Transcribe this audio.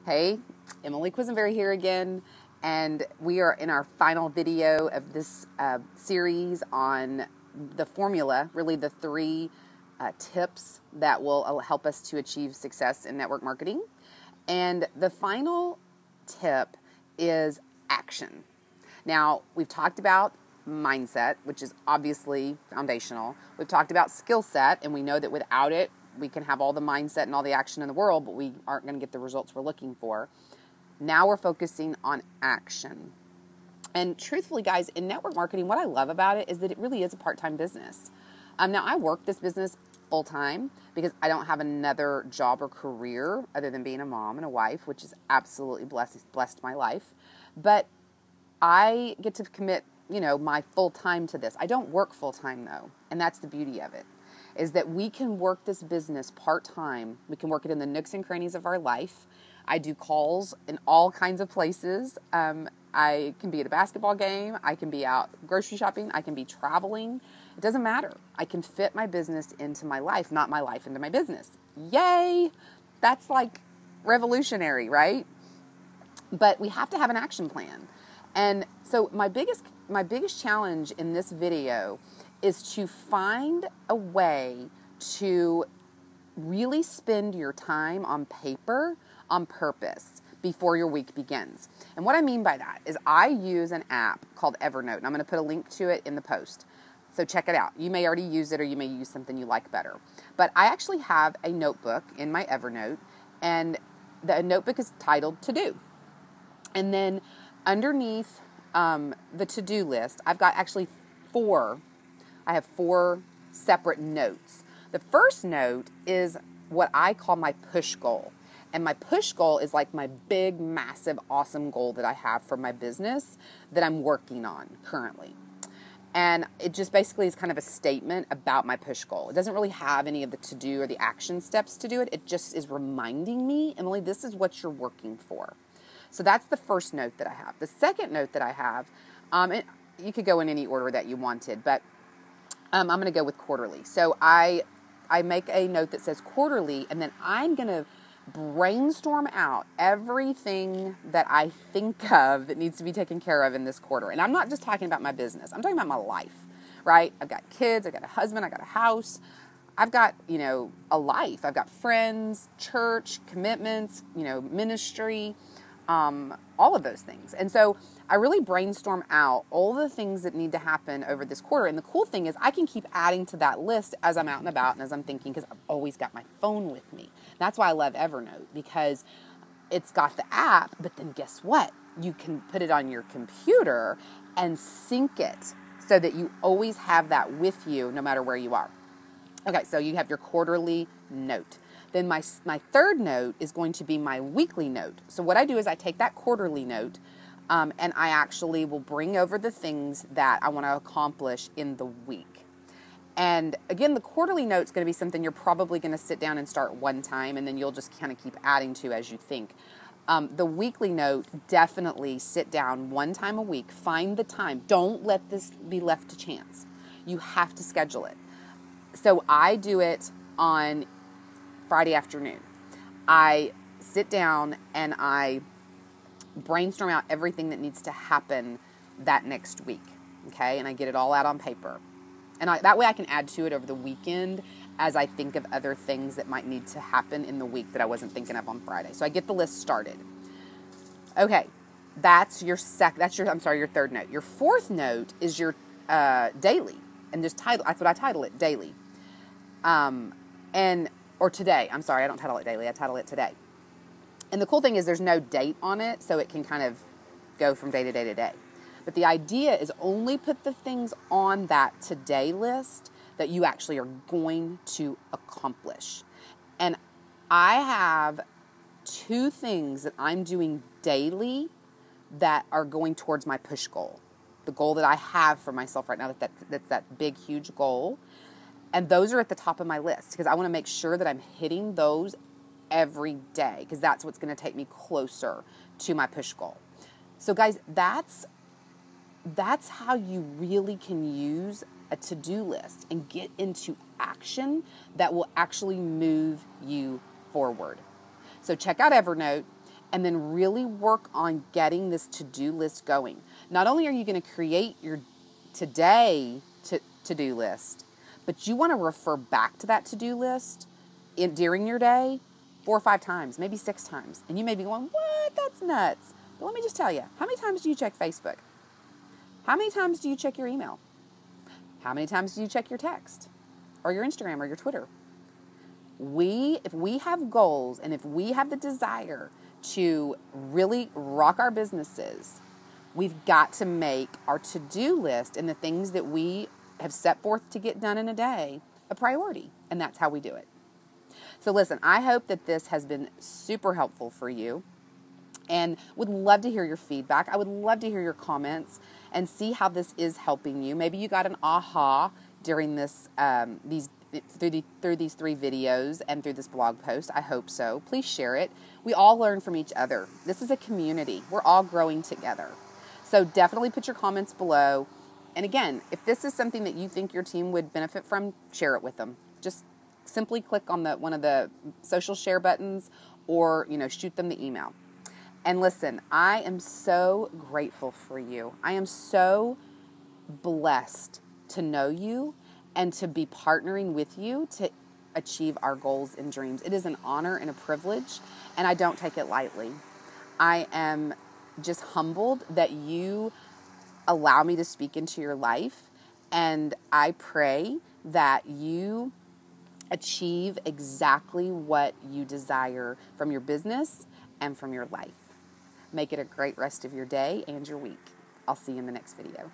Hey, Emily Quisenberry here again, and we are in our final video of this series on the formula, really the three tips that will help us to achieve success in network marketing. And the final tip is action. Now, we've talked about mindset, which is obviously foundational. We've talked about skill set, and we know that without it, we can have all the mindset and all the action in the world, but we aren't going to get the results we're looking for. Now we're focusing on action. And truthfully, guys, in network marketing, what I love about it is that it really is a part-time business. Now, I work this business full-time because I don't have another job or career other than being a mom and a wife, which is absolutely blessed my life. But I get to commit, my full time to this. I don't work full-time, though, and that's the beauty of it, is that we can work this business part-time. We can work it in the nooks and crannies of our life. I do calls in all kinds of places. I can be at a basketball game. I can be out grocery shopping. I can be traveling. It doesn't matter. I can fit my business into my life, not my life into my business. Yay! That's like revolutionary, right? But we have to have an action plan. And so my biggest challenge in this video is to find a way to really spend your time on paper on purpose before your week begins. And what I mean by that is I use an app called Evernote, and I'm going to put a link to it in the post. So check it out. You may already use it, or you may use something you like better. But I actually have a notebook in my Evernote, and the notebook is titled To Do. And then underneath the to-do list, I've got actually I have four separate notes. The first note is what I call my push goal. And my push goal is like my big, massive, awesome goal that I have for my business that I'm working on currently. And it just basically is kind of a statement about my push goal. It doesn't really have any of the to-do or the action steps to do it. It just is reminding me, Emily, this is what you're working for. So that's the first note that I have. The second note that I have, you could go in any order that you wanted, but I'm going to go with quarterly. So I make a note that says quarterly, and then I'm going to brainstorm out everything that I think of that needs to be taken care of in this quarter. And I'm not just talking about my business. I'm talking about my life, right? I've got kids. I've got a husband. I've got a house. I've got, a life. I've got friends, church, commitments, ministry, all of those things. And so I really brainstorm out all the things that need to happen over this quarter. And the cool thing is I can keep adding to that list as I'm out and about and as I'm thinking, because I've always got my phone with me. That's why I love Evernote, because it's got the app, but then guess what? You can put it on your computer and sync it so that you always have that with you no matter where you are. Okay, so you have your quarterly note. Then my third note is going to be my weekly note. So what I do is I take that quarterly note and I actually will bring over the things that I want to accomplish in the week. And again, the quarterly note is going to be something you're probably going to sit down and start one time, and then you'll just kind of keep adding to as you think. The weekly note, definitely sit down one time a week. Find the time. Don't let this be left to chance. You have to schedule it. So I do it on Friday afternoon. I sit down and I brainstorm out everything that needs to happen that next week, okay? And I get it all out on paper. And that way I can add to it over the weekend as I think of other things that might need to happen in the week that I wasn't thinking of on Friday. So I get the list started. Okay, that's your third note. Your fourth note is your daily. And that's what I title it, daily. Or today. I'm sorry, I don't title it daily. I title it today. And the cool thing is there's no date on it, so it can kind of go from day to day to day. But the idea is only put the things on that today list that you actually are going to accomplish. And I have 2 things that I'm doing daily that are going towards my push goal. The goal that I have for myself right now, that's that big, huge goal. And those are at the top of my list because I want to make sure that I'm hitting those every day because that's what's going to take me closer to my push goal. So guys, that's how you really can use a to-do list and get into action that will actually move you forward. So check out Evernote and then really work on getting this to-do list going. Not only are you going to create your today to-do list, but you want to refer back to that to-do list during your day 4 or 5 times, maybe 6 times. And you may be going, what? That's nuts. But let me just tell you, how many times do you check Facebook? How many times do you check your email? How many times do you check your text or your Instagram or your Twitter? If we have goals and if we have the desire to really rock our businesses, we've got to make our to-do list and the things that we have set forth to get done in a day a priority. And that's how we do it. So listen, I hope that this has been super helpful for you, and would love to hear your feedback. I would love to hear your comments and see how this is helping you. Maybe you got an aha during this through these 3 videos and through this blog post. I hope so. Please share it. We all learn from each other. This is a community. We're all growing together. So definitely put your comments below. And again, if this is something that you think your team would benefit from, share it with them. Just simply click on one of the social share buttons, or shoot them the email. And listen, I am so grateful for you. I am so blessed to know you and to be partnering with you to achieve our goals and dreams. It is an honor and a privilege, and I don't take it lightly. I am just humbled that you allow me to speak into your life, and I pray that you achieve exactly what you desire from your business and from your life. Make it a great rest of your day and your week. I'll see you in the next video.